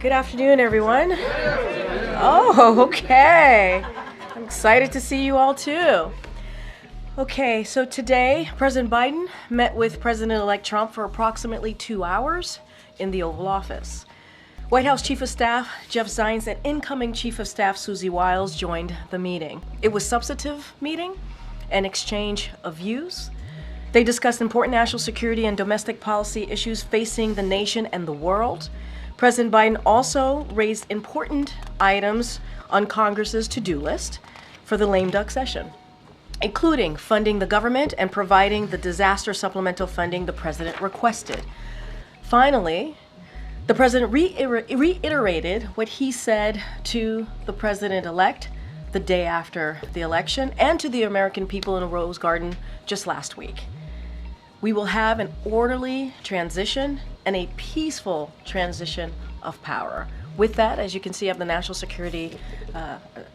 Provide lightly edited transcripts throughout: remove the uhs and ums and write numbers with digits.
Good afternoon, everyone. Oh, okay. I'm excited to see you all too. Okay, so today, President Biden met with President-elect Trump for approximately 2 hours in the Oval Office. White House Chief of Staff Jeff Zients and incoming Chief of Staff Susie Wiles joined the meeting. It was a substantive meeting, an exchange of views. They discussed important national security and domestic policy issues facing the nation and the world. President Biden also raised important items on Congress's to-do list for the lame duck session, including funding the government and providing the disaster supplemental funding the president requested. Finally, the president reiterated what he said to the president-elect the day after the election and to the American people in a Rose Garden just last week. We will have an orderly transition and a peaceful transition of power. With that, as you can see, I have the National Security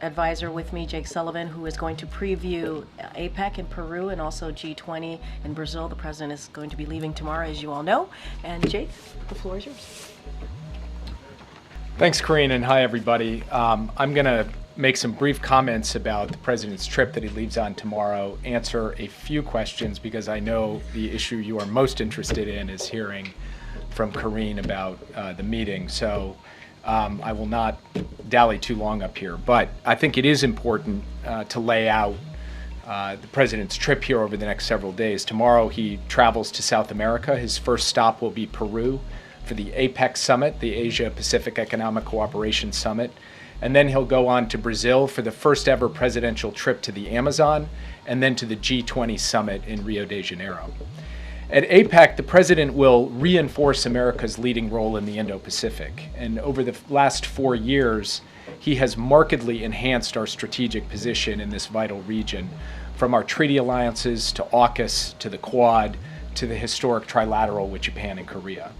Advisor with me, Jake Sullivan, who is going to preview APEC in Peru and also G20 in Brazil. The president is going to be leaving tomorrow, as you all know. And Jake, the floor is yours. Thanks, Corinne, and hi, everybody. I'm going to make some brief comments about the president's trip that he leaves on tomorrow, answer a few questions because I know the issue you are most interested in is hearing from Corinne about the meeting. So I will not dally too long up here, but I think it is important to lay out the president's trip here over the next several days. Tomorrow he travels to South America. His first stop will be Peru for the APEC Summit, the Asia-Pacific Economic Cooperation Summit. And then he'll go on to Brazil for the first ever presidential trip to the Amazon, and then to the G20 summit in Rio de Janeiro. At APEC, the president will reinforce America's leading role in the Indo-Pacific. And over the last 4 years, he has markedly enhanced our strategic position in this vital region, from our treaty alliances to AUKUS to the Quad to the historic trilateral with Japan and Korea.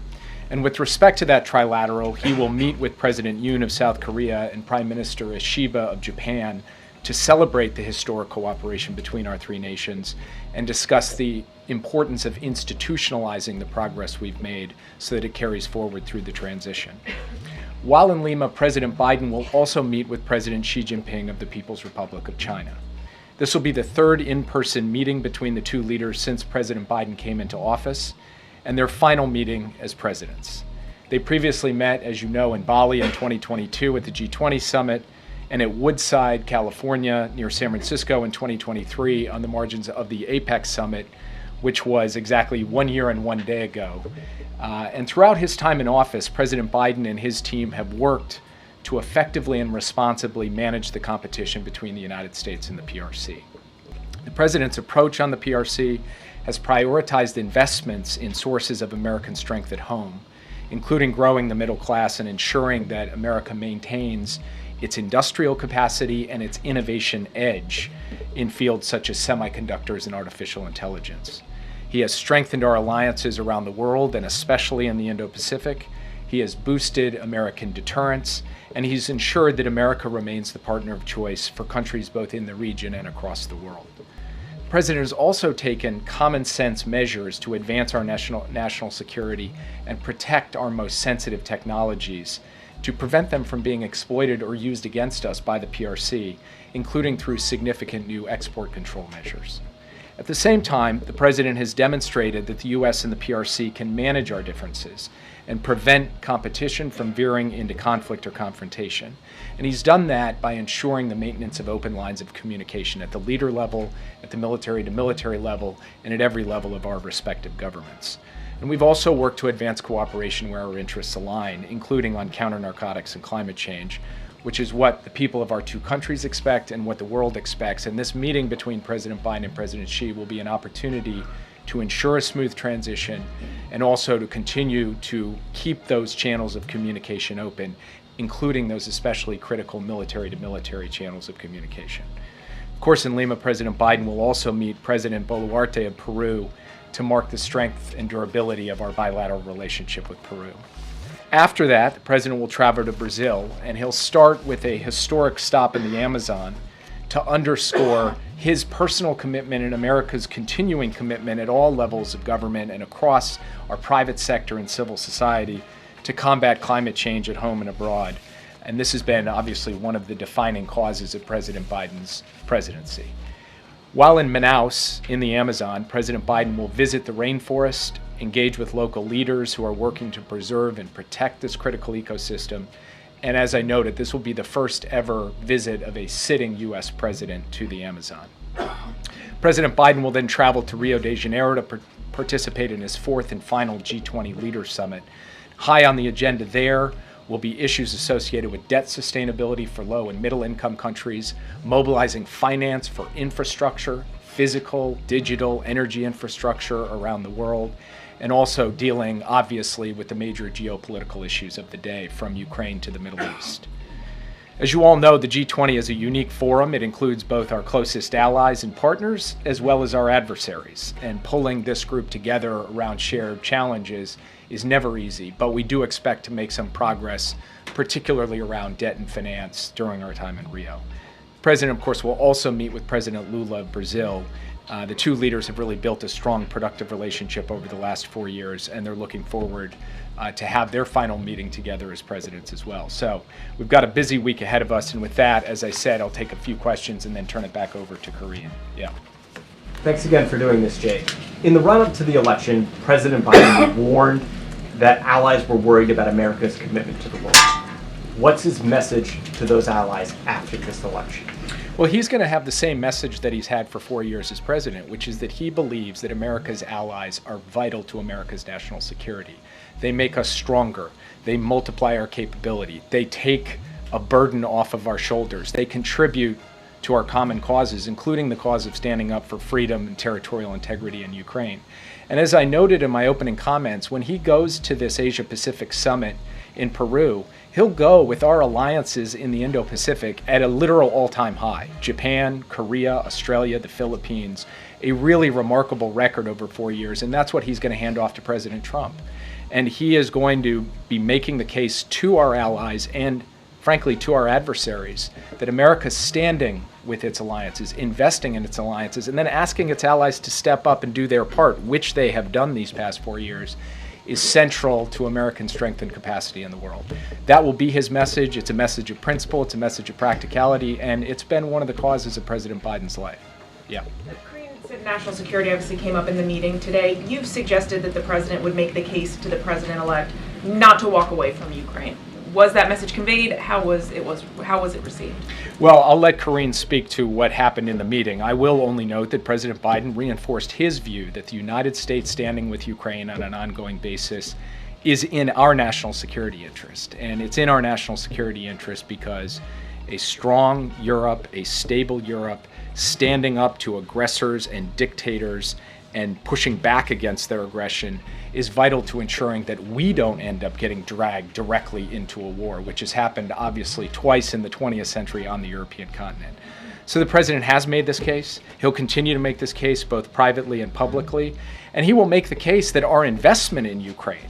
And with respect to that trilateral, he will meet with President Yoon of South Korea and Prime Minister Ishiba of Japan to celebrate the historic cooperation between our three nations and discuss the importance of institutionalizing the progress we've made so that it carries forward through the transition. While in Lima, President Biden will also meet with President Xi Jinping of the People's Republic of China. This will be the third in-person meeting between the two leaders since President Biden came into office, and their final meeting as presidents. They previously met, as you know, in Bali in 2022 at the G20 summit, and at Woodside, California, near San Francisco in 2023 on the margins of the APEC summit, which was exactly 1 year and 1 day ago. And throughout his time in office, President Biden and his team have worked to effectively and responsibly manage the competition between the United States and the PRC. The president's approach on the PRC has prioritized investments in sources of American strength at home, including growing the middle class and ensuring that America maintains its industrial capacity and its innovation edge in fields such as semiconductors and artificial intelligence. He has strengthened our alliances around the world, and especially in the Indo-Pacific. He has boosted American deterrence, and he's ensured that America remains the partner of choice for countries both in the region and across the world. The president has also taken common sense measures to advance our national security and protect our most sensitive technologies to prevent them from being exploited or used against us by the PRC, including through significant new export control measures. At the same time, the president has demonstrated that the U.S. and the PRC can manage our differences and prevent competition from veering into conflict or confrontation. And he's done that by ensuring the maintenance of open lines of communication at the leader level, at the military-to-military level, and at every level of our respective governments. And we've also worked to advance cooperation where our interests align, including on counter-narcotics and climate change, which is what the people of our two countries expect and what the world expects. And this meeting between President Biden and President Xi will be an opportunity to ensure a smooth transition and also to continue to keep those channels of communication open, including those especially critical military-to-military channels of communication. Of course, in Lima, President Biden will also meet President Boluarte of Peru to mark the strength and durability of our bilateral relationship with Peru. After that, the president will travel to Brazil, and he'll start with a historic stop in the Amazon to underscore his personal commitment and America's continuing commitment at all levels of government and across our private sector and civil society to combat climate change at home and abroad. And this has been obviously one of the defining causes of President Biden's presidency. While in Manaus, in the Amazon, President Biden will visit the rainforest, engage with local leaders who are working to preserve and protect this critical ecosystem. And as I noted, this will be the first ever visit of a sitting U.S. president to the Amazon. President Biden will then travel to Rio de Janeiro to participate in his fourth and final G20 Leaders Summit. High on the agenda there will be issues associated with debt sustainability for low and middle income countries, mobilizing finance for infrastructure, physical, digital, energy infrastructure around the world, and also dealing, obviously, with the major geopolitical issues of the day, from Ukraine to the Middle East. As you all know, the G20 is a unique forum. It includes both our closest allies and partners, as well as our adversaries. And pulling this group together around shared challenges is never easy, but we do expect to make some progress, particularly around debt and finance during our time in Rio. The President, of course, will also meet with President Lula of Brazil. The two leaders have really built a strong, productive relationship over the last 4 years, and they're looking forward to have their final meeting together as presidents as well. So we've got a busy week ahead of us, and with that, as I said, I'll take a few questions and then turn it back over to Corinne. Yeah. Thanks again for doing this, Jake. In the run-up to the election, President Biden warned that allies were worried about America's commitment to the world. What's his message to those allies after this election? Well, he's going to have the same message that he's had for 4 years as president, which is that he believes that America's allies are vital to America's national security. They make us stronger. They multiply our capability. They take a burden off of our shoulders. They contribute to our common causes, including the cause of standing up for freedom and territorial integrity in Ukraine. And as I noted in my opening comments, when he goes to this Asia-Pacific summit in Peru, he'll go with our alliances in the Indo-Pacific at a literal all-time high. Japan, Korea, Australia, the Philippines, a really remarkable record over 4 years, and that's what he's going to hand off to President Trump. And he is going to be making the case to our allies and, frankly, to our adversaries that America's standing with its alliances, investing in its alliances, and then asking its allies to step up and do their part, which they have done these past 4 years, is central to American strength and capacity in the world. That will be his message. It's a message of principle. It's a message of practicality. And it's been one of the causes of President Biden's life. Yeah. Korean said national security obviously came up in the meeting today. You've suggested that the president would make the case to the president-elect not to walk away from Ukraine. Was that message conveyed? How was it received? Well, I'll let Corinne speak to what happened in the meeting. I will only note that President Biden reinforced his view that the United States standing with Ukraine on an ongoing basis is in our national security interest. And it's in our national security interest because a strong Europe, a stable Europe, standing up to aggressors and dictators and pushing back against their aggression is vital to ensuring that we don't end up getting dragged directly into a war, which has happened obviously twice in the 20th century on the European continent. So the president has made this case. He'll continue to make this case both privately and publicly, and he will make the case that our investment in Ukraine,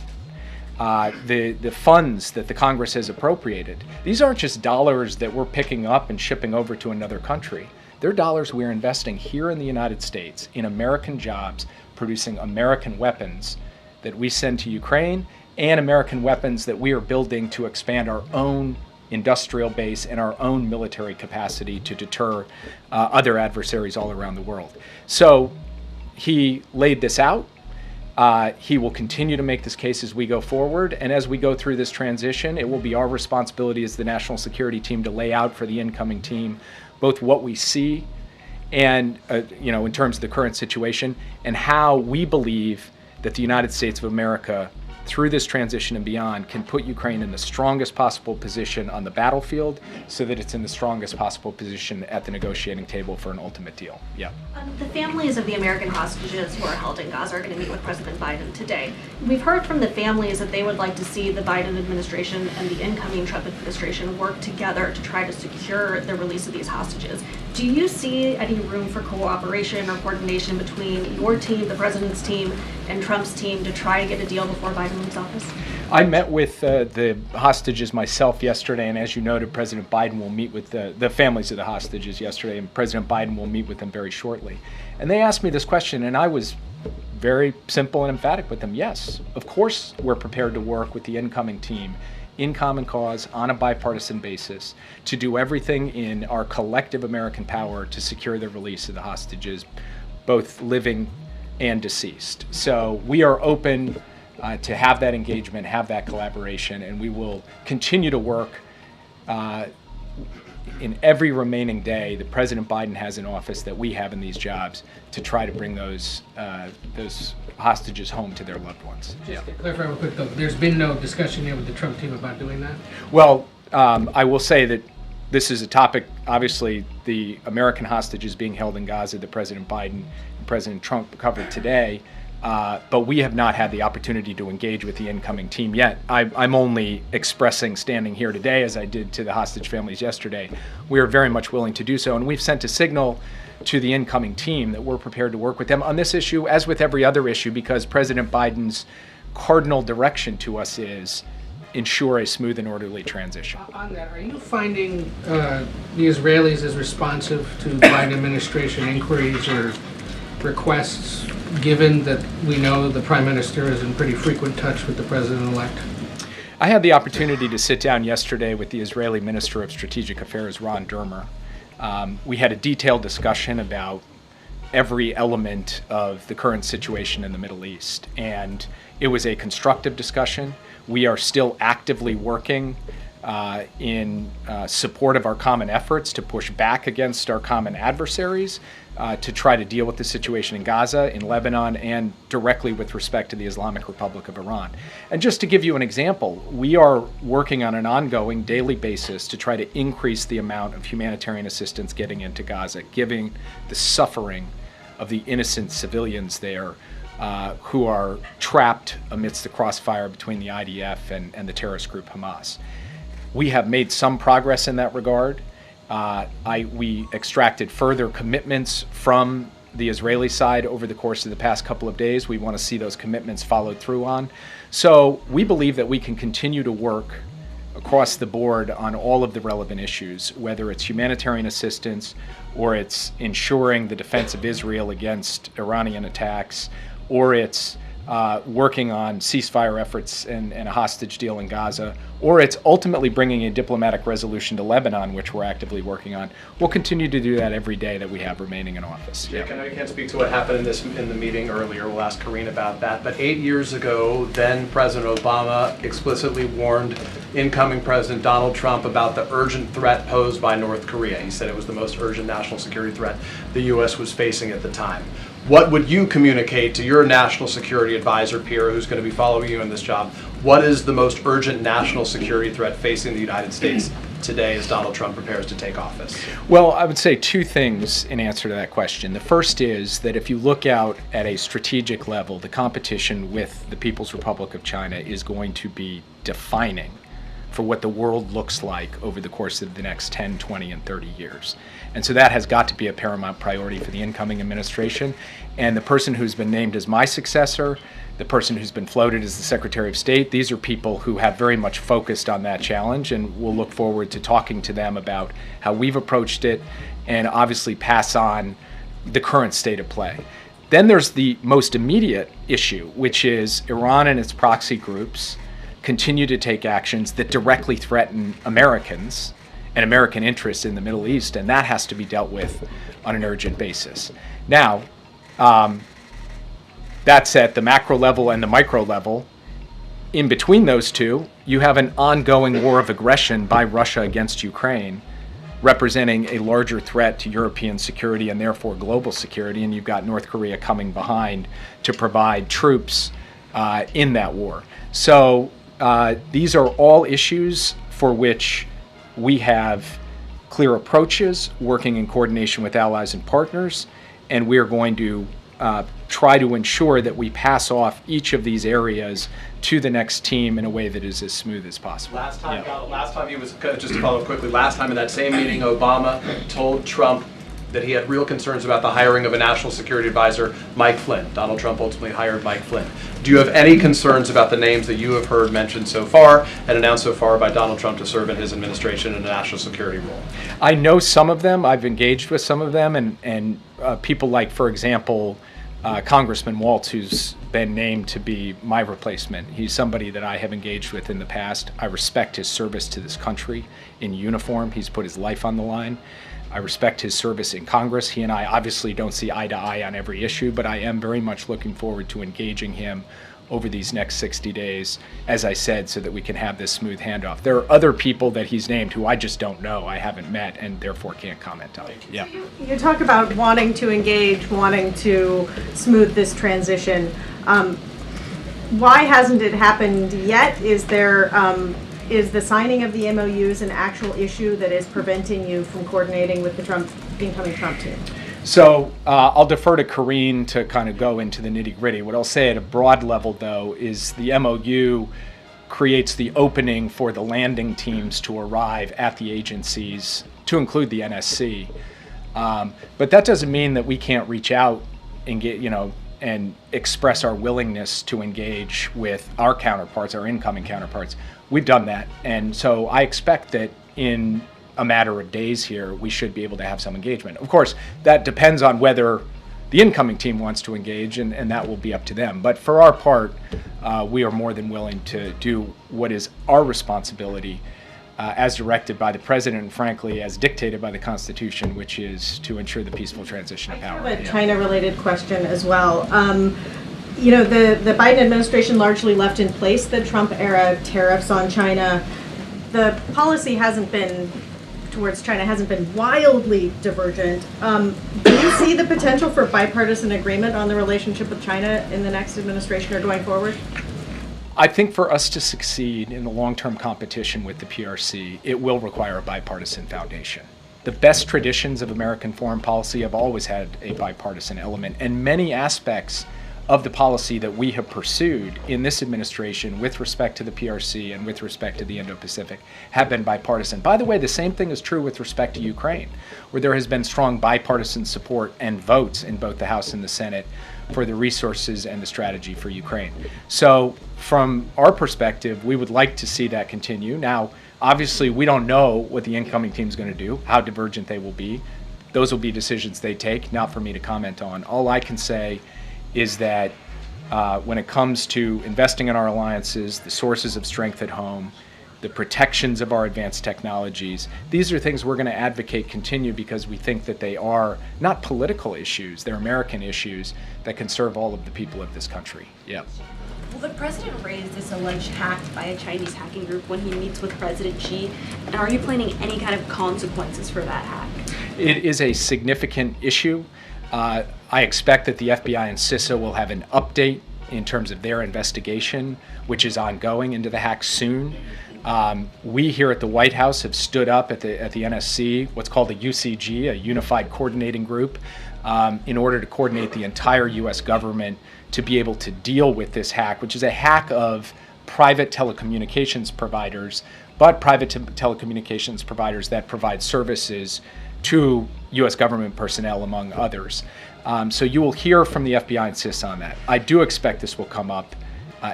the funds that the Congress has appropriated, these aren't just dollars that we're picking up and shipping over to another country. They're dollars we're investing here in the United States in American jobs, producing American weapons that we send to Ukraine, and American weapons that we are building to expand our own industrial base and our own military capacity to deter other adversaries all around the world. So he laid this out. He will continue to make this case as we go forward. And as we go through this transition, it will be our responsibility as the national security team to lay out for the incoming team both what we see and, in terms of the current situation, and how we believe that the United States of America, through this transition and beyond, can put Ukraine in the strongest possible position on the battlefield so that it's in the strongest possible position at the negotiating table for an ultimate deal. Yeah. The families of the American hostages who are held in Gaza are going to meet with President Biden today. We've heard from the families that they would like to see the Biden administration and the incoming Trump administration work together to try to secure the release of these hostages. Do you see any room for cooperation or coordination between your team, the president's team, and Trump's team to try to get a deal before Biden leaves office? I met with the hostages myself yesterday, and as you noted, President Biden will meet with the families of the hostages yesterday, and President Biden will meet with them very shortly. And they asked me this question, and I was very simple and emphatic with them. Yes, of course we're prepared to work with the incoming team in common cause on a bipartisan basis to do everything in our collective American power to secure the release of the hostages, both living and deceased. So we are open to have that engagement, have that collaboration, and we will continue to work in every remaining day that President Biden has in office, that we have in these jobs, to try to bring those hostages home to their loved ones. Just to clarify real quick though, there's been no discussion yet with the Trump team about doing that? Well, I will say that this is a topic, obviously, the American hostages being held in Gaza that President Biden and President Trump covered today, but we have not had the opportunity to engage with the incoming team yet. I'm only expressing, standing here today, as I did to the hostage families yesterday, we are very much willing to do so, and we've sent a signal to the incoming team that we're prepared to work with them on this issue, as with every other issue, because President Biden's cardinal direction to us is ensure a smooth and orderly transition. On that, are you finding the Israelis as responsive to Biden administration inquiries or requests, given that we know the Prime Minister is in pretty frequent touch with the President-elect? I had the opportunity to sit down yesterday with the Israeli Minister of Strategic Affairs, Ron Dermer. We had a detailed discussion about every element of the current situation in the Middle East, and it was a constructive discussion. We are still actively working in support of our common efforts to push back against our common adversaries, to try to deal with the situation in Gaza, in Lebanon, and directly with respect to the Islamic Republic of Iran. And just to give you an example, we are working on an ongoing daily basis to try to increase the amount of humanitarian assistance getting into Gaza, given the suffering of the innocent civilians there who are trapped amidst the crossfire between the IDF and the terrorist group Hamas. We have made some progress in that regard. We extracted further commitments from the Israeli side over the course of the past couple of days. We want to see those commitments followed through on. So we believe that we can continue to work across the board on all of the relevant issues, whether it's humanitarian assistance or it's ensuring the defense of Israel against Iranian attacks, or it's working on ceasefire efforts and a hostage deal in Gaza, or it's ultimately bringing a diplomatic resolution to Lebanon, which we're actively working on. We'll continue to do that every day that we have remaining in office. Jake, I know you can't speak to what happened in the meeting earlier. We'll ask Karine about that. But 8 years ago, then President Obama explicitly warned incoming President Donald Trump about the urgent threat posed by North Korea. He said it was the most urgent national security threat the U.S. was facing at the time. What would you communicate to your national security advisor peer who's going to be following you in this job? What is the most urgent national security threat facing the United States today as Donald Trump prepares to take office? Well, I would say two things in answer to that question. The first is that if you look out at a strategic level, the competition with the People's Republic of China is going to be defining for what the world looks like over the course of the next 10, 20, and 30 years. And so that has got to be a paramount priority for the incoming administration. And the person who's been named as my successor, the person who's been floated as the Secretary of State, these are people who have very much focused on that challenge, and we'll look forward to talking to them about how we've approached it and obviously pass on the current state of play. Then there's the most immediate issue, which is Iran and its proxy groups continue to take actions that directly threaten Americans and American interests in the Middle East, and that has to be dealt with on an urgent basis. Now, that's at the macro level and the micro level. In between those two, you have an ongoing war of aggression by Russia against Ukraine, representing a larger threat to European security and therefore global security, and you've got North Korea coming behind to provide troops in that war. So these are all issues for which we have clear approaches, working in coordination with allies and partners, and we are going to try to ensure that we pass off each of these areas to the next team in a way that is as smooth as possible. Last time he was, just to follow up quickly, last time in that same meeting, Obama told Trump that he had real concerns about the hiring of a national security advisor, Mike Flynn. Donald Trump ultimately hired Mike Flynn. Do you have any concerns about the names that you have heard mentioned so far and announced so far by Donald Trump to serve in his administration in a national security role? I know some of them. I've engaged with some of them, and people like, for example, Congressman Waltz, who's been named to be my replacement. He's somebody that I have engaged with in the past. I respect his service to this country in uniform. He's put his life on the line. I respect his service in Congress. He and I obviously don't see eye to eye on every issue, but I am very much looking forward to engaging him over these next 60 days, as I said, so that we can have this smooth handoff. There are other people that he's named who I just don't know, I haven't met, and therefore can't comment on. Yeah. You talk about wanting to engage, wanting to smooth this transition. Why hasn't it happened yet? Is the signing of the MOUs an actual issue that is preventing you from coordinating with the incoming Trump team? So I'll defer to Karine to kind of go into the nitty-gritty. What I'll say at a broad level, though, is the MOU creates the opening for the landing teams to arrive at the agencies, to include the NSC. But that doesn't mean that we can't reach out and get, and express our willingness to engage with our counterparts, our incoming counterparts. We've done that, and so I expect that in a matter of days here, we should be able to have some engagement. Of course, that depends on whether the incoming team wants to engage, and that will be up to them. But for our part, we are more than willing to do what is our responsibility as directed by the president and frankly as dictated by the Constitution, which is to ensure the peaceful transition of power. I have a China-related question as well. The Biden administration largely left in place the Trump-era tariffs on China. The policy towards China hasn't been wildly divergent. Do you see the potential for bipartisan agreement on the relationship with China in the next administration or going forward? I think for us to succeed in the long-term competition with the PRC, it will require a bipartisan foundation. The best traditions of American foreign policy have always had a bipartisan element, and many aspects of the policy that we have pursued in this administration with respect to the PRC and with respect to the Indo-Pacific have been bipartisan. By the way, the same thing is true with respect to Ukraine, where there has been strong bipartisan support and votes in both the House and the Senate for the resources and the strategy for Ukraine. So from our perspective, we would like to see that continue. Now, obviously, we don't know what the incoming team is going to do, how divergent they will be. Those will be decisions they take, not for me to comment on. All I can say is that when it comes to investing in our alliances, the sources of strength at home, the protections of our advanced technologies, these are things we're going to advocate continue because we think that they are not political issues, they're American issues that can serve all of the people of this country. Yeah. Will the president raise this alleged hack by a Chinese hacking group when he meets with President Xi? And are you planning any kind of consequences for that hack? It is a significant issue. I expect that the FBI and CISA will have an update in terms of their investigation, which is ongoing, into the hack soon. We here at the White House have stood up at the NSC, what's called a UCG, a Unified Coordinating Group, in order to coordinate the entire U.S. government to be able to deal with this hack, which is a hack of private telecommunications providers, but private telecommunications providers that provide services to U.S. government personnel, among others. So you will hear from the FBI and CISA on that. I do expect this will come up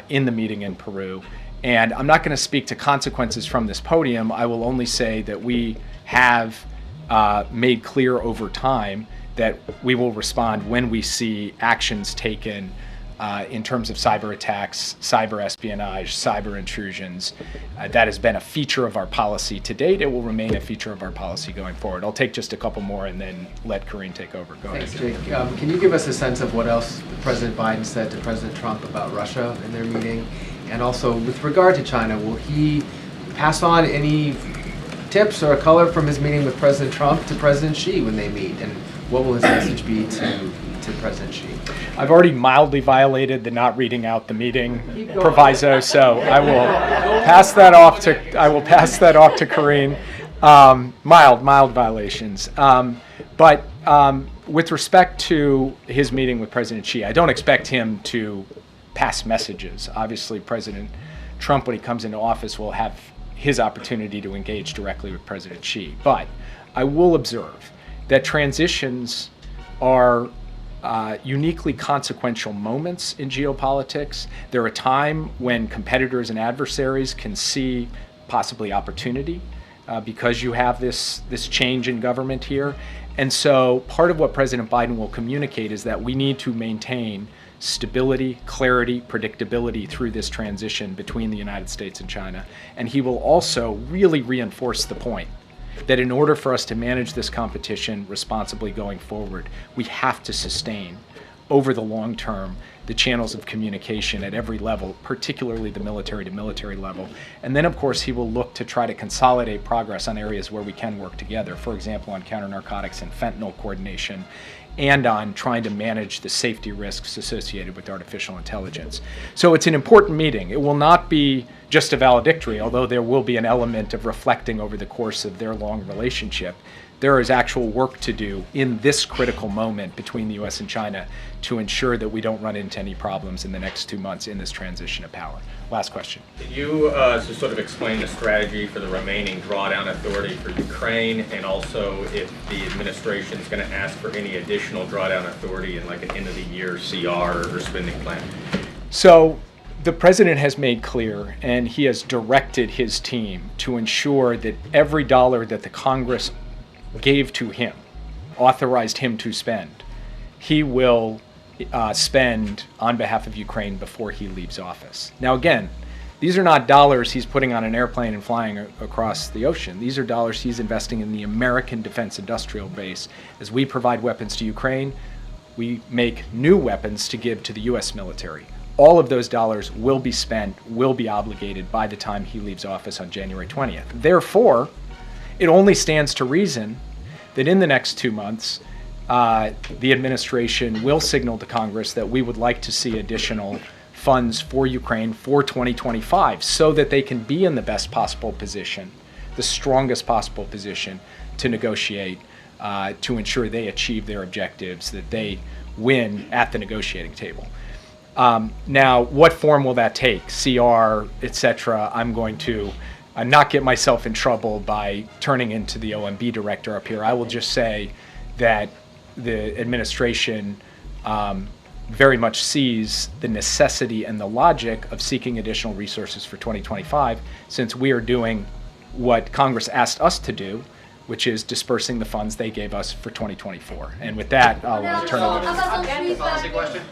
in the meeting in Peru. And I'm not going to speak to consequences from this podium. I will only say that we have made clear over time that we will respond when we see actions taken in terms of cyber attacks, cyber espionage, cyber intrusions. That has been a feature of our policy to date. It will remain a feature of our policy going forward. I'll take just a couple more and then let Karine take over. Go ahead. Thanks, Jake. Can you give us a sense of what else President Biden said to President Trump about Russia in their meeting? And also, with regard to China, will he pass on any tips or color from his meeting with President Trump to President Xi when they meet? And what will his message be to President Xi? I've already mildly violated the not reading out the meeting proviso, so I will pass that off to Karine. Mild violations. But with respect to his meeting with President Xi, I don't expect him to pass messages. Obviously, President Trump, when he comes into office, will have his opportunity to engage directly with President Xi. But I will observe that transitions are uniquely consequential moments in geopolitics. They're a time when competitors and adversaries can see possibly opportunity because you have this change in government here. And so part of what President Biden will communicate is that we need to maintain stability, clarity, predictability through this transition between the United States and China. And he will also really reinforce the point that in order for us to manage this competition responsibly going forward, we have to sustain over the long term the channels of communication at every level, particularly the military to military level. And then, of course, he will look to try to consolidate progress on areas where we can work together, for example, on counter-narcotics and fentanyl coordination, and on trying to manage the safety risks associated with artificial intelligence. So it's an important meeting. It will not be just a valedictory, although there will be an element of reflecting over the course of their long relationship. There is actual work to do in this critical moment between the U.S. and China to ensure that we don't run into any problems in the next 2 months in this transition of power. Last question. Could you just sort of explain the strategy for the remaining drawdown authority for Ukraine, and also if the administration is going to ask for any additional drawdown authority in like an end of the year CR or spending plan? So the president has made clear, and he has directed his team to ensure that every dollar that the Congress gave to him, authorized him to spend, he will spend on behalf of Ukraine before he leaves office. Now again, these are not dollars he's putting on an airplane and flying across the ocean. These are dollars he's investing in the American defense industrial base. As we provide weapons to Ukraine, we make new weapons to give to the U.S. military. All of those dollars will be spent, will be obligated by the time he leaves office on January 20th. Therefore, it only stands to reason that in the next 2 months, the administration will signal to Congress that we would like to see additional funds for Ukraine for 2025 so that they can be in the best possible position, the strongest possible position to negotiate, to ensure they achieve their objectives, that they win at the negotiating table. Now, what form will that take? CR, etc. I'm going to not get myself in trouble by turning into the OMB director up here. I will just say that the administration very much sees the necessity and the logic of seeking additional resources for 2025, since we are doing what Congress asked us to do, which is dispersing the funds they gave us for 2024. And with that, I'll turn it over to Policy question?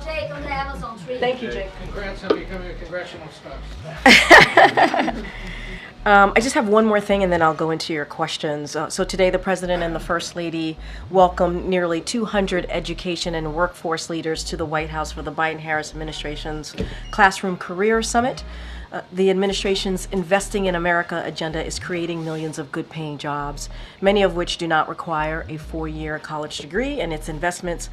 Jake on the Amazon tree. Thank you, Jake. Congrats on becoming a congressional spouse. I just have one more thing, and then I'll go into your questions. So today, the President and the First Lady welcomed nearly 200 education and workforce leaders to the White House for the Biden-Harris administration's Classroom Career Summit. The administration's Investing in America agenda is creating millions of good-paying jobs, many of which do not require a 4-year college degree, and its investments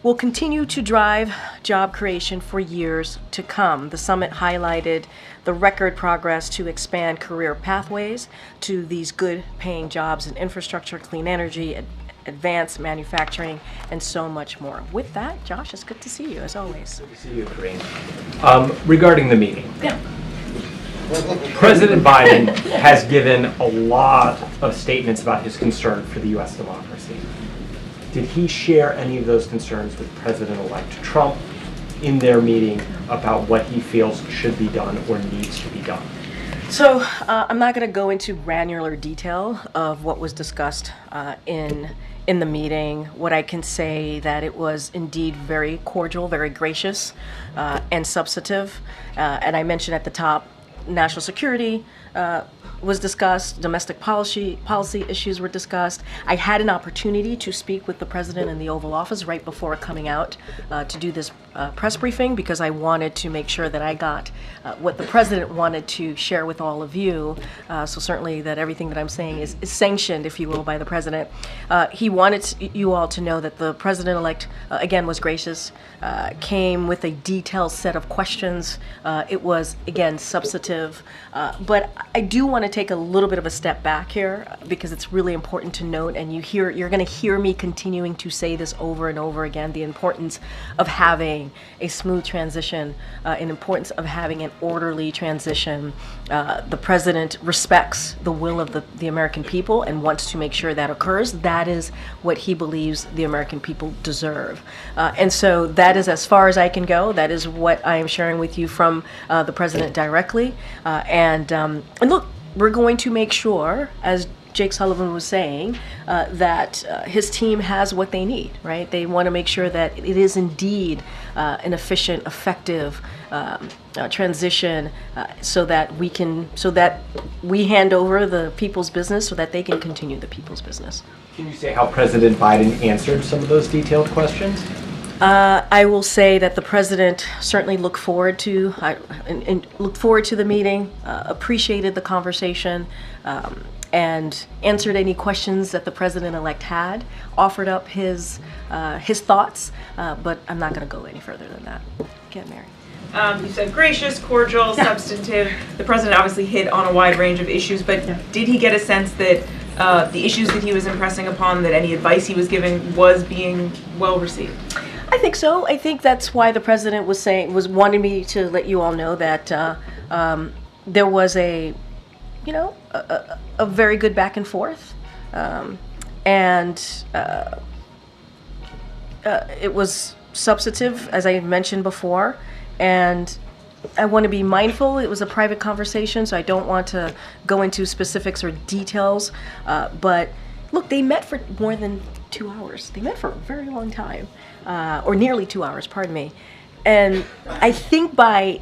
will continue to drive job creation for years to come. The summit highlighted the record progress to expand career pathways to these good-paying jobs in infrastructure, clean energy, advanced manufacturing, and so much more. With that, Josh, it's good to see you, as always. Good to see you, Corinne. Regarding the meeting. Yeah. President Biden has given a lot of statements about his concern for the U.S. democracy. Did he share any of those concerns with President-elect Trump in their meeting about what he feels should be done or needs to be done? So I'm not going to go into granular detail of what was discussed in the meeting. What I can say that it was indeed very cordial, very gracious, and substantive. And I mentioned at the top, national security was discussed, domestic policy issues were discussed. I had an opportunity to speak with the president in the Oval Office right before coming out to do this press briefing, because I wanted to make sure that I got what the president wanted to share with all of you. So certainly that everything that I'm saying is sanctioned, if you will, by the president. He wanted you all to know that the president-elect, again, was gracious, came with a detailed set of questions. It was, again, substantive. But I do want to take a little bit of a step back here, because it's really important to note, and you're going to hear me continuing to say this over and over again, the importance of having a smooth transition, an importance of having an orderly transition. The president respects the will of the American people and wants to make sure that occurs. That is what he believes the American people deserve. And so that is as far as I can go. That is what I am sharing with you from the president directly. And look, we're going to make sure, as Jake Sullivan was saying, that his team has what they need, right? They want to make sure that it is indeed an efficient, effective transition, so that we hand over the people's business so that they can continue the people's business. Can you say how President Biden answered some of those detailed questions? I will say that the president certainly looked forward to the meeting, appreciated the conversation, and answered any questions that the president-elect had, offered up his thoughts, but I'm not going to go any further than that. Get Mary. You said gracious, cordial, substantive. The president obviously hit on a wide range of issues, but did he get a sense that the issues that he was impressing upon, that any advice he was giving was being well received? I think so. I think that's why the president was wanting me to let you all know that there was a very good back and forth, and it was substantive, as I mentioned before, and I want to be mindful. It was a private conversation, so I don't want to go into specifics or details, but look, they met for more than 2 hours. They met for a very long time, or nearly 2 hours, pardon me. And I think by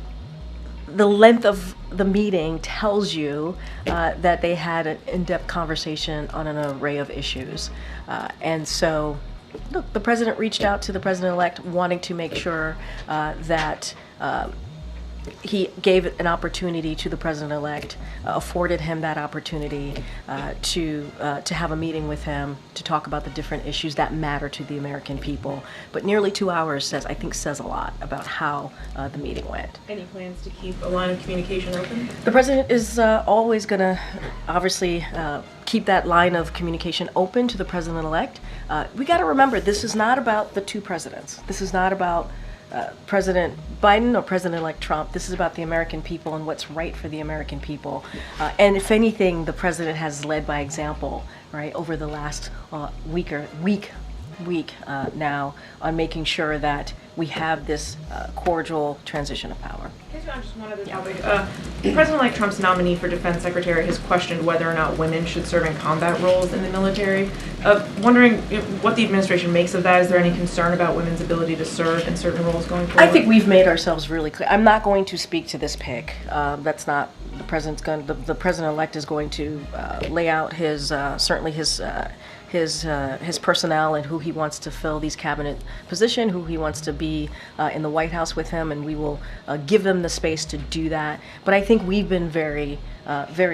the length of the meeting tells you that they had an in-depth conversation on an array of issues. And so, look, the president reached out to the president-elect wanting to make sure that he gave an opportunity to the president-elect, afforded him that opportunity to have a meeting with him to talk about the different issues that matter to the American people. But nearly 2 hours says a lot about how the meeting went. Any plans to keep a line of communication open? The president is always going to obviously keep that line of communication open to the president-elect. We got to remember, this is not about the two presidents. This is not about President Biden or President-elect Trump. This is about the American people and what's right for the American people. And if anything, the president has led by example, right, over the last week now on making sure that we have this cordial transition of power. Just one other topic. President-elect Trump's nominee for defense secretary has questioned whether or not women should serve in combat roles in the military. Wondering what the administration makes of that. Is there any concern about women's ability to serve in certain roles going forward? I think we've made ourselves really clear. I'm not going to speak to this pick. That's not the president's going. The president-elect is going to lay out his certainly his personnel and who he wants to fill these cabinet position, who he wants to be in the White House with him, and we will give them the space to do that. But I think we've been very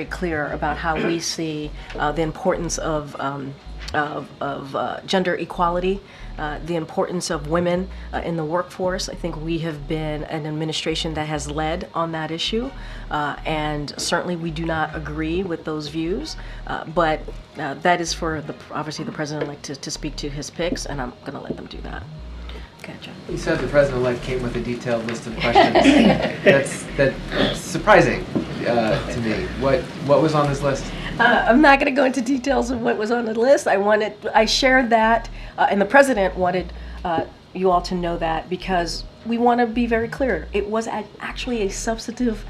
clear about how we see the importance of gender equality, the importance of women in the workforce. I think we have been an administration that has led on that issue, and certainly we do not agree with those views, but that is for obviously the president-elect to speak to his picks, and I'm going to let them do that. Okay, John. You said the president-elect came with a detailed list of questions. That's surprising to me. What was on his list? I'm not going to go into details of what was on the list. I shared that, and the president wanted you all to know that because we want to be very clear. It was actually a substantive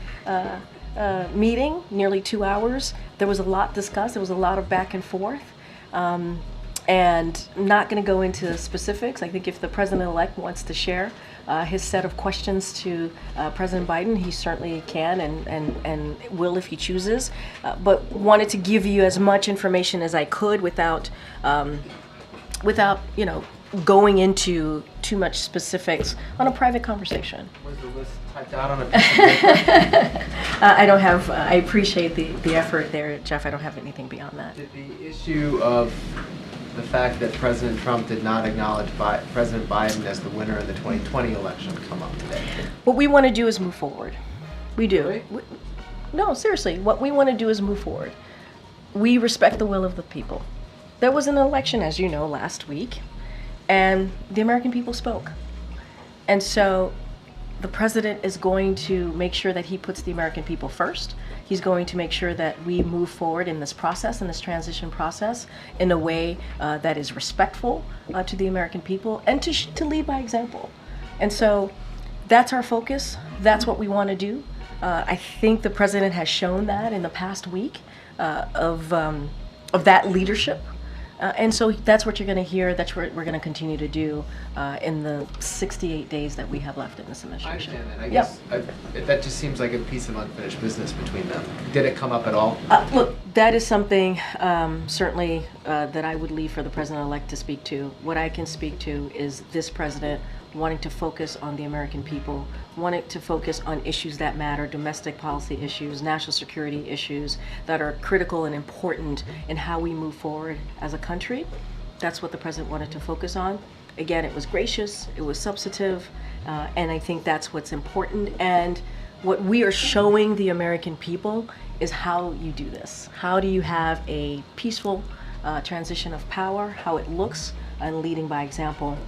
meeting, nearly 2 hours. There was a lot discussed. There was a lot of back and forth. And I'm not going to go into specifics. I think if the president-elect wants to share his set of questions to President Biden, he certainly can and will if he chooses. But wanted to give you as much information as I could without going into too much specifics on a private conversation. Was the list typed out on a piece of paper? I don't have. I appreciate the effort there, Jeff. I don't have anything beyond that. Did the issue of the fact that President Trump did not acknowledge President Biden as the winner of the 2020 election come up today? What we want to do is move forward. We do. Really? No, seriously. What we want to do is move forward. We respect the will of the people. There was an election, as you know, last week, and the American people spoke. And so the president is going to make sure that he puts the American people first. He's going to make sure that we move forward in this process, in this transition process, in a way that is respectful to the American people and to lead by example. And so that's our focus. That's what we want to do. I think the president has shown that in the past week of of that leadership. And so that's what you're going to hear. That's what we're going to continue to do in the 68 days that we have left in this I administration. understand that. I Yep. guess that just seems like a piece of unfinished business between them. Did it come up at all? Look, that is something certainly that I would leave for the president-elect to speak to. What I can speak to is this president wanting to focus on the American people, wanting to focus on issues that matter, domestic policy issues, national security issues that are critical and important in how we move forward as a country. That's what the president wanted to focus on. Again, it was gracious, it was substantive, and I think that's what's important. And what we are showing the American people is how you do this. How do you have a peaceful transition of power, how it looks, and leading by example.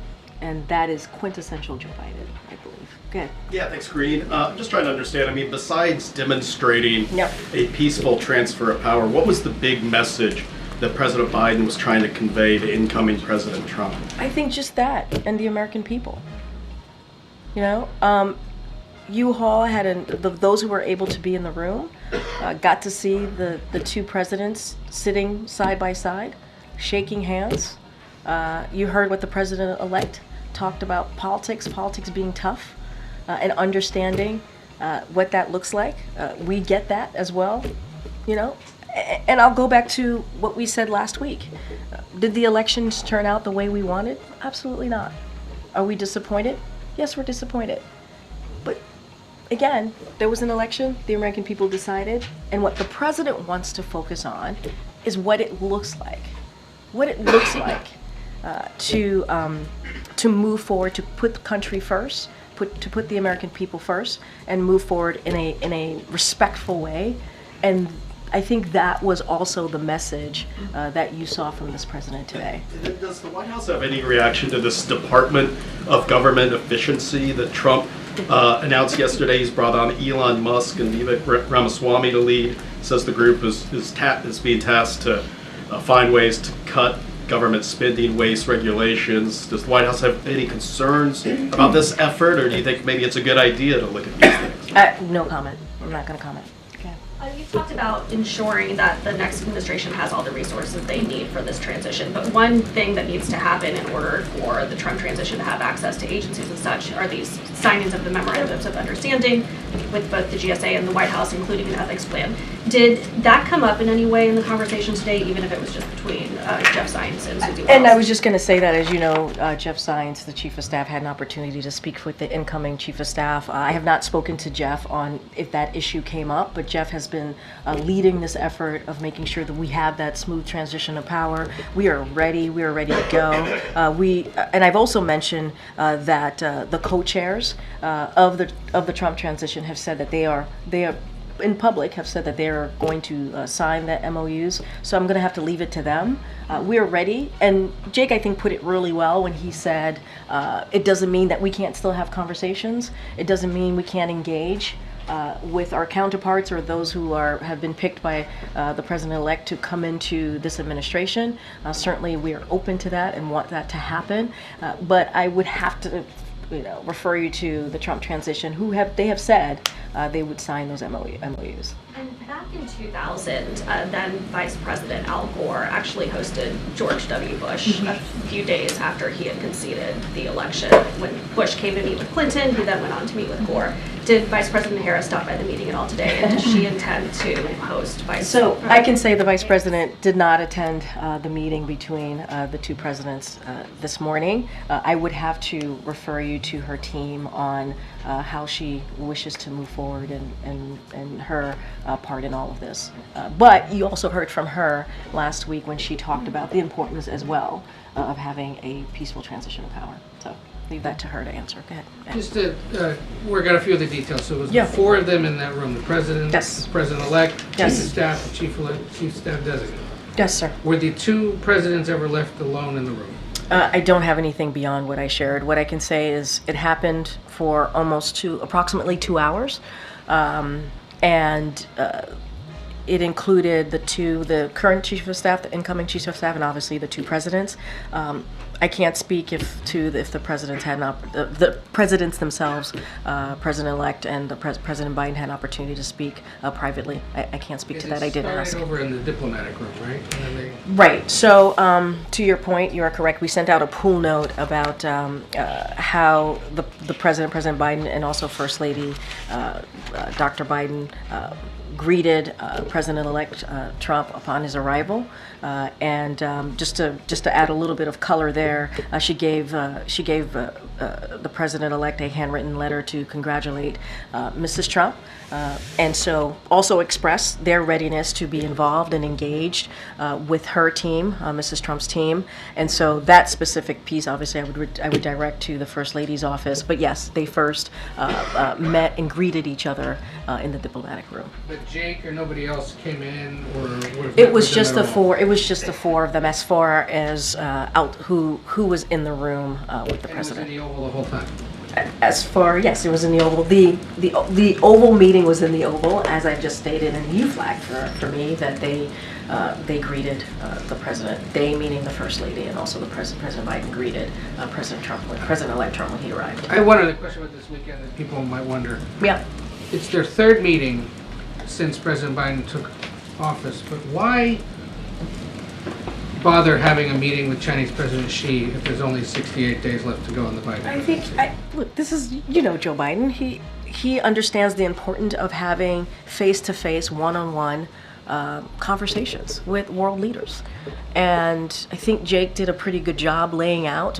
And that is quintessential Joe Biden, I believe. Good. Yeah, thanks, Green. I'm just trying to understand. I mean, besides demonstrating Yep. a peaceful transfer of power, what was the big message that President Biden was trying to convey to incoming President Trump? I think just that, and the American people. You know, you all had those who were able to be in the room got to see the two presidents sitting side by side, shaking hands. You heard what the president-elect talked about politics being tough, and understanding what that looks like. We get that as well, you know. And I'll go back to what we said last week. Did the elections turn out the way we wanted? Absolutely not. Are we disappointed? Yes, we're disappointed. But again, there was an election, the American people decided, and what the president wants to focus on is what it looks like. What it looks like to move forward, to put the country first, to put the American people first, and move forward in a respectful way. And I think that was also the message that you saw from this president today. Does the White House have any reaction to this Department of Government Efficiency that Trump announced yesterday? He's brought on Elon Musk and Vivek Ramaswamy to lead. Says the group is being tasked to find ways to cut government spending, waste, regulations. Does the White House have any concerns about this effort, or do you think maybe it's a good idea to look at these things? No comment. I'm not going to comment. Okay. You talked about ensuring that the next administration has all the resources they need for this transition, but one thing that needs to happen in order for the Trump transition to have access to agencies and such are these signings of the memorandums of understanding with both the GSA and the White House, including an ethics plan. Did that come up in any way in the conversation today, even if it was just between Jeff Zients and Susie Wiles? And I was just going to say that, as you know, Jeff Zients, the Chief of Staff, had an opportunity to speak with the incoming Chief of Staff. I have not spoken to Jeff on if that issue came up, but Jeff has been leading this effort of making sure that we have that smooth transition of power. We are ready. We are ready to go. And I've also mentioned that the co-chairs of the Trump transition have said that they are in public have said that they're going to sign the MOUs. So I'm going to have to leave it to them. We're ready. And Jake, I think, put it really well when he said it doesn't mean that we can't still have conversations. It doesn't mean we can't engage with our counterparts or those who have been picked by the president-elect to come into this administration. Certainly, we are open to that and want that to happen. But I would have to, refer you to the Trump transition, they have said they would sign those MOUs. And back in 2000, then Vice President Al Gore actually hosted George W. Bush a few days after he had conceded the election. When Bush came to meet with Clinton, he then went on to meet with Gore. Did Vice President Harris stop by the meeting at all today? And does she intend to host Vice President? So I can say the Vice President did not attend the meeting between the two presidents this morning. I would have to refer you to her team on how she wishes to move forward and her part in all of this. But you also heard from her last week when she talked about the importance as well of having a peaceful transition of power. So leave that to her to answer. Go ahead. Just to work out a few of the details. So it was Yeah. the four of them in that room: the president, Yes. the president-elect, Yes. chief of staff, the chief of staff designate. Yes, sir. Were the two presidents ever left alone in the room? I don't have anything beyond what I shared. What I can say is it happened for approximately 2 hours. And it included the current chief of staff, the incoming chief of staff, and obviously the two presidents. I can't speak if the presidents had the presidents themselves, President-elect and President Biden had an opportunity to speak privately. I can't speak to that. I didn't ask. Over in the diplomatic room, right? Right. So to your point, you are correct. We sent out a pool note about how the President Biden, and also First Lady Dr. Biden greeted President-elect Trump upon his arrival, and just to add a little bit of color there, she gave the President-elect a handwritten letter to congratulate Mrs. Trump, and so also express their readiness to be involved and engaged with her team, Mrs. Trump's team, and so that specific piece, obviously, I would direct to the First Lady's office. But yes, they first met and greeted each other in the diplomatic room. But Jake or nobody else came in, or it was just the four. It was just the four of them, as far as who was in the room with the president. Was in the Oval the whole time. As far, yes, it was in the Oval. The Oval meeting was in the Oval, as I just stated, and you flagged for me that they greeted the president. They meaning the First Lady, and also the President Biden greeted President-elect Trump when he arrived. I have one other question about this weekend that people might wonder. Yeah. It's their third meeting since President Biden took office, but why bother having a meeting with Chinese President Xi if there's only 68 days left to go in the Biden administration? Look, this is, Joe Biden. He understands the importance of having face-to-face, one-on-one conversations with world leaders, and I think Jake did a pretty good job laying out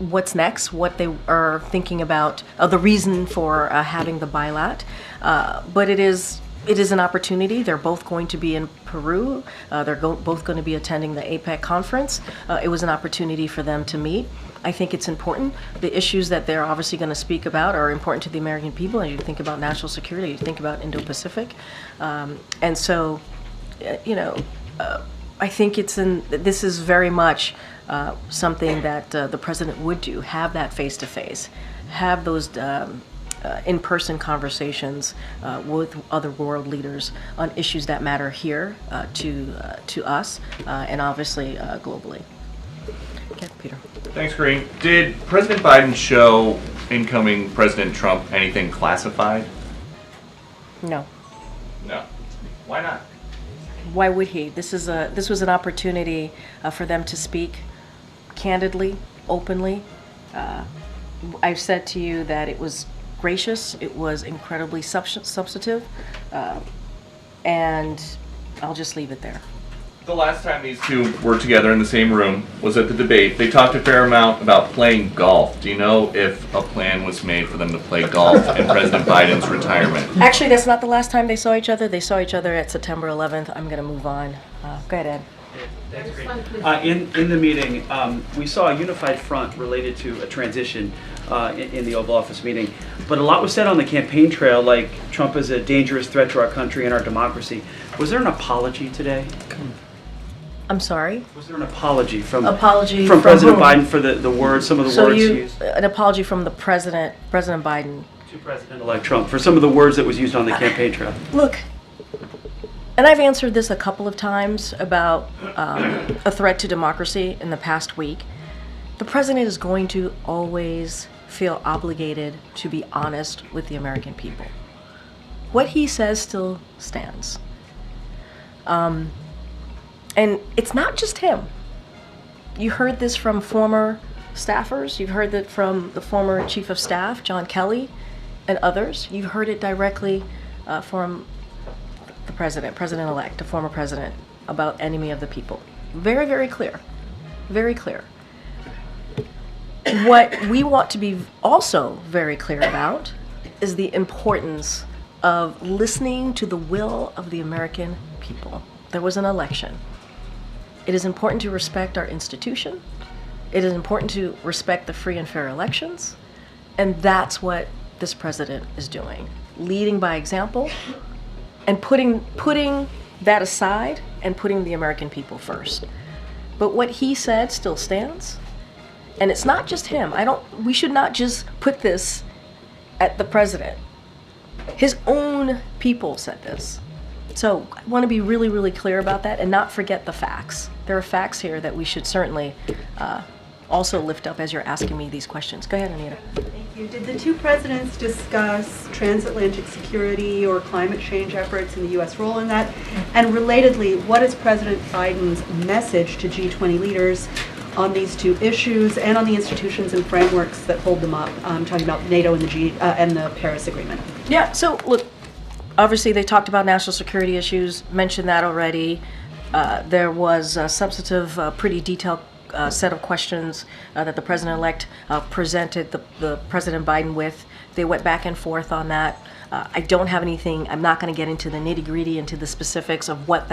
what's next, what they are thinking about, the reason for having the bilat. But it is an opportunity. They're both going to be in Peru. They're both going to be attending the APEC conference. It was an opportunity for them to meet. I think it's important. The issues that they're obviously going to speak about are important to the American people. And you think about national security, you think about Indo-Pacific. And so, I think this is very much something that the president would do, have that face-to-face, have those in-person conversations with other world leaders on issues that matter here to us and obviously globally. Okay, Peter. Thanks, Green. Did President Biden show incoming President Trump anything classified? No. No. Why not? Why would he? This was an opportunity for them to speak candidly, openly. I've said to you that it was gracious, it was incredibly substantive, and I'll just leave it there. The last time these two were together in the same room was at the debate. They talked a fair amount about playing golf. Do you know if a plan was made for them to play golf in President Biden's retirement? Actually, that's not the last time they saw each other. They saw each other at September 11th. I'm going to move on. Go ahead, Ed. In the meeting, we saw a unified front related to a transition in the Oval Office meeting. But a lot was said on the campaign trail, like Trump is a dangerous threat to our country and our democracy. Was there an apology today? I'm sorry? Was there an apology from President whom? Biden for the words, some of the words used? An apology from the President Biden. To President-elect Trump for some of the words that was used on the campaign trail. Look, and I've answered this a couple of times about a threat to democracy in the past week. The president is going to always feel obligated to be honest with the American people. What he says still stands. And it's not just him. You heard this from former staffers. You've heard it from the former chief of staff, John Kelly, and others. You've heard it directly from the president-elect, the former president, about enemy of the people. Very, very clear. Very clear. What we want to be also very clear about is the importance of listening to the will of the American people. There was an election. It is important to respect our institution. It is important to respect the free and fair elections. And that's what this president is doing. Leading by example and putting that aside and putting the American people first. But what he said still stands. And it's not just him. We should not just put this at the president. His own people said this. So I want to be really, really clear about that and not forget the facts. There are facts here that we should certainly also lift up as you're asking me these questions. Go ahead, Anita. Thank you. Did the two presidents discuss transatlantic security or climate change efforts and the U.S. role in that? And relatedly, what is President Biden's message to G20 leaders on these two issues and on the institutions and frameworks that hold them up? I'm talking about NATO and the Paris Agreement. Yeah, so look, obviously they talked about national security issues, mentioned that already. There was a substantive, pretty detailed set of questions that the president-elect presented the President Biden with. They went back and forth on that. I don't have anything. I'm not going to get into the nitty-gritty, into the specifics of what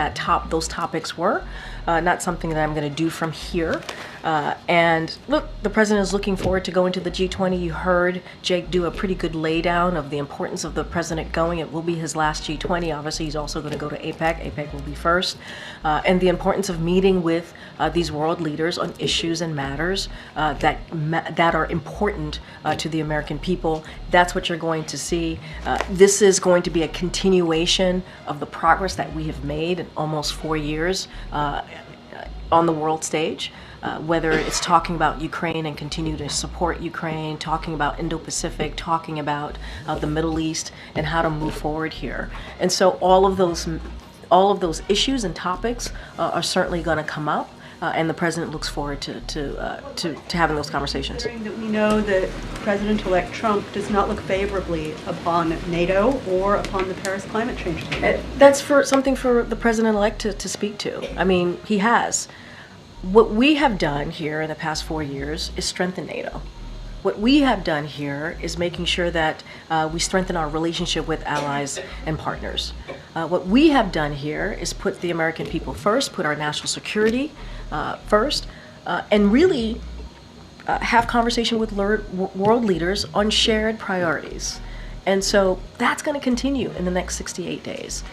those topics were. Not something that I'm going to do from here. And look, the president is looking forward to going to the G20. You heard Jake do a pretty good laydown of the importance of the president going. It will be his last G20. Obviously, he's also going to go to APEC. APEC will be first. And the importance of meeting with these world leaders on issues and matters that are important to the American people. That's what you're going to see. This is going to be a continuation of the progress that we have made in almost 4 years on the world stage. Whether it's talking about Ukraine and continue to support Ukraine, talking about Indo-Pacific, talking about the Middle East and how to move forward here. And so all of those issues and topics are certainly going to come up, and the president looks forward to having those conversations. That we know that President-elect Trump does not look favorably upon NATO or upon the Paris climate change agreement. That's something for the president-elect to speak to. I mean, he has. What we have done here in the past 4 years is strengthen NATO. What we have done here is making sure that we strengthen our relationship with allies and partners. What we have done here is put the American people first, put our national security first, and really have conversation with world leaders on shared priorities. And so that's going to continue in the next 68 days.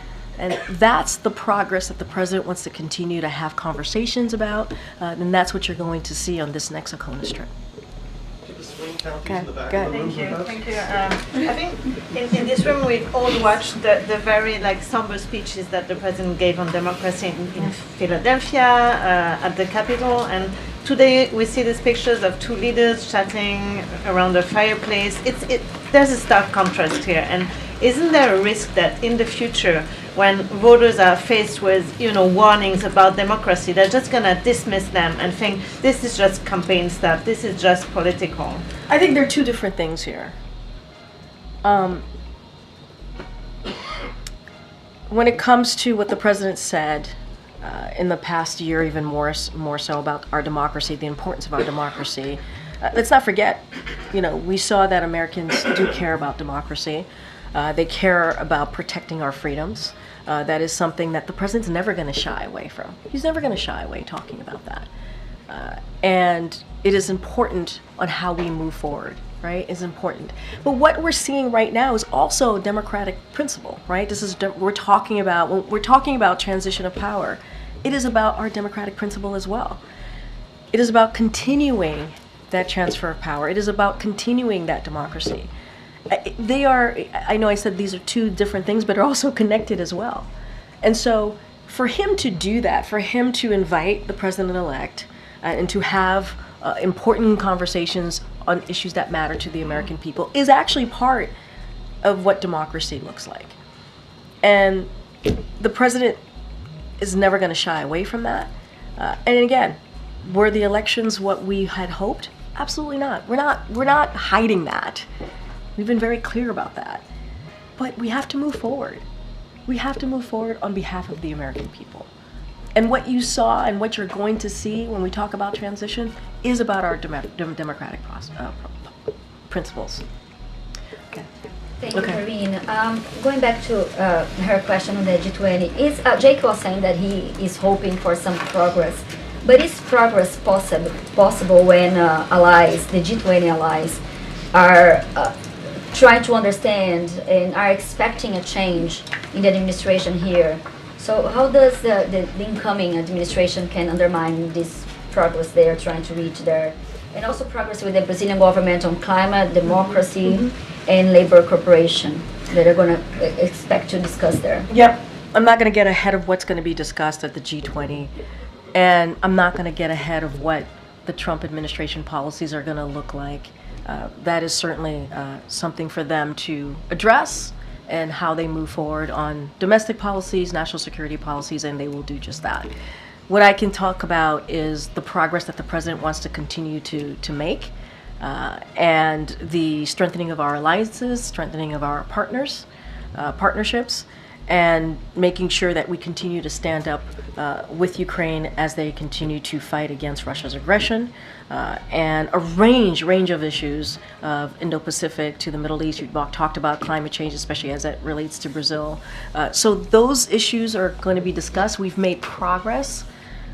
And that's the progress that the president wants to continue to have conversations about, and that's what you're going to see on this next ACONUS trip. Okay, thank you. I think in this room we've all watched the very somber speeches that the president gave on democracy in Philadelphia at the Capitol, and today we see these pictures of two leaders chatting around a fireplace. There's a stark contrast here, and isn't there a risk that in the future, when voters are faced with warnings about democracy, they're just going to dismiss them and think this is just campaign stuff, this is just political? I think there are two different things here. When it comes to what the president said in the past year, even more so about our democracy, the importance of our democracy, let's not forget, we saw that Americans do care about democracy. They care about protecting our freedoms. That is something that the president's never going to shy away from. He's never going to shy away talking about that. And it is important on how we move forward, right? It's important. But what we're seeing right now is also a democratic principle, right? When we're talking about transition of power, it is about our democratic principle as well. It is about continuing that transfer of power. It is about continuing that democracy. I know I said these are two different things, but they're also connected as well. And so for him to do that, for him to invite the president-elect and to have important conversations on issues that matter to the American people is actually part of what democracy looks like. And the president is never going to shy away from that. And again, were the elections what we had hoped? Absolutely not. We're not hiding that. We've been very clear about that. But we have to move forward. We have to move forward on behalf of the American people. And what you saw and what you're going to see when we talk about transition is about our democratic principles. Okay. Thank you, Rubina. Going back to her question on the G20, Jake was saying that he is hoping for some progress. But is progress possible when allies, the G20 allies, are trying to understand and are expecting a change in the administration here? So how does the incoming administration can undermine this progress they are trying to reach there? And also progress with the Brazilian government on climate, democracy, and labor cooperation that are going to expect to discuss there. Yep. I'm not going to get ahead of what's going to be discussed at the G20. And I'm not going to get ahead of what the Trump administration policies are going to look like. That is certainly something for them to address, and how they move forward on domestic policies, national security policies, and they will do just that. What I can talk about is the progress that the president wants to continue to make, and the strengthening of our alliances, strengthening of our partnerships, and making sure that we continue to stand up with Ukraine as they continue to fight against Russia's aggression, and a range of issues of Indo-Pacific to the Middle East. You talked about climate change, especially as it relates to Brazil. So those issues are going to be discussed. We've made progress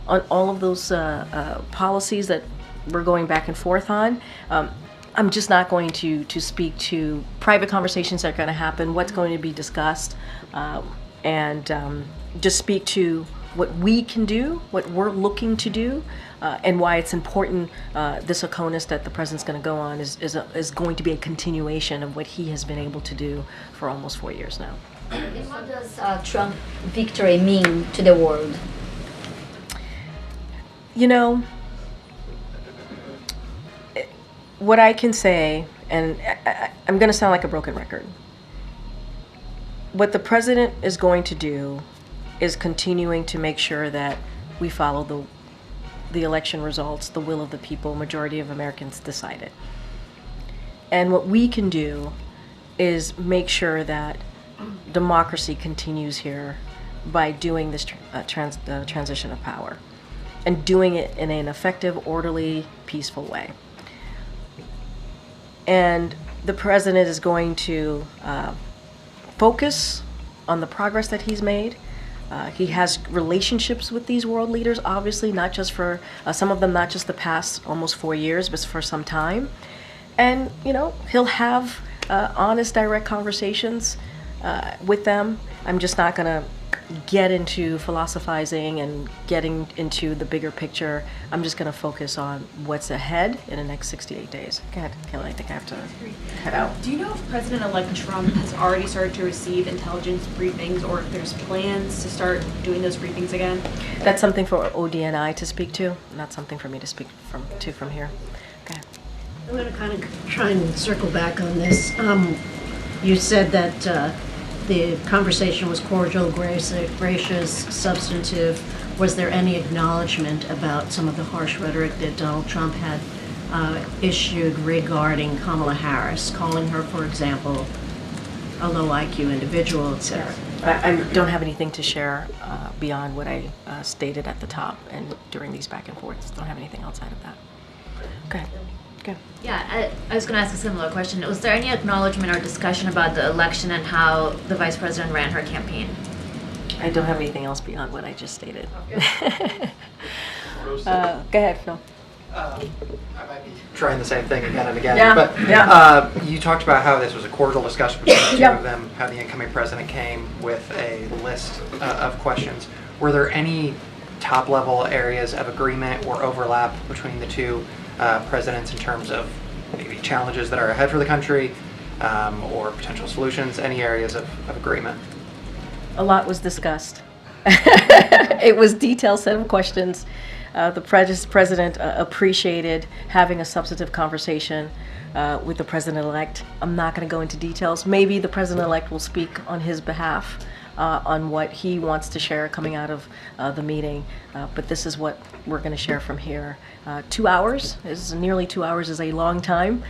on all of those policies that we're going back and forth on. I'm just not going to speak to private conversations that are going to happen, what's going to be discussed, and just speak to what we can do, what we're looking to do, and why it's important. This ACONUS that the president's going to go on is going to be a continuation of what he has been able to do for almost 4 years now. And what does Trump victory mean to the world? You know, what I can say, and I'm going to sound like a broken record, what the president is going to do is continuing to make sure that we follow the election results, the will of the people. Majority of Americans decided. And what we can do is make sure that democracy continues here by doing this transition of power, and doing it in an effective, orderly, peaceful way. And the president is going to focus on the progress that he's made. He has relationships with these world leaders, obviously, not just for some of them, not just the past almost 4 years, but for some time. And, you know, he'll have honest, direct conversations with them. I'm just not going to get into philosophizing and getting into the bigger picture. I'm just going to focus on what's ahead in the next 68 days. Go ahead, Kelly. I think I have to head out. Do you know if President-elect Trump has already started to receive intelligence briefings, or if there's plans to start doing those briefings again? That's something for ODNI to speak to, not something for me to speak from here. Okay. I'm going to kind of try and circle back on this. You said that the conversation was cordial, gracious, substantive. Was there any acknowledgement about some of the harsh rhetoric that Donald Trump had issued regarding Kamala Harris, calling her, for example, a low IQ individual, etc.? I don't have anything to share beyond what I stated at the top and during these back and forths. Don't have anything outside of that. Okay. Good. Yeah, I was going to ask a similar question. Was there any acknowledgement or discussion about the election and how the vice president ran her campaign? I don't have anything else beyond what I just stated. Go ahead, Phil. I might be trying the same thing again and again. Yeah, but you talked about how this was a cordial discussion between the two Yeah. of them, how the incoming president came with a list of questions. Were there any top-level areas of agreement or overlap between the two presidents in terms of maybe challenges that are ahead for the country or potential solutions? Any areas of agreement? A lot was discussed. It was a detailed set of questions. The president appreciated having a substantive conversation with the president-elect. I'm not going to go into details. Maybe the president-elect will speak on his behalf on what he wants to share coming out of the meeting. But this is what we're going to share from here. 2 hours nearly 2 hours is a long time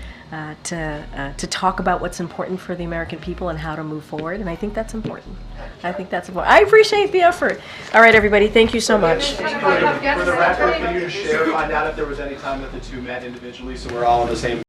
to talk about what's important for the American people and how to move forward. And I think that's important. I appreciate the effort. All right, everybody. Thank you so much. For the record, can you just share, find out if there was any time that the two met individually so we're all on the same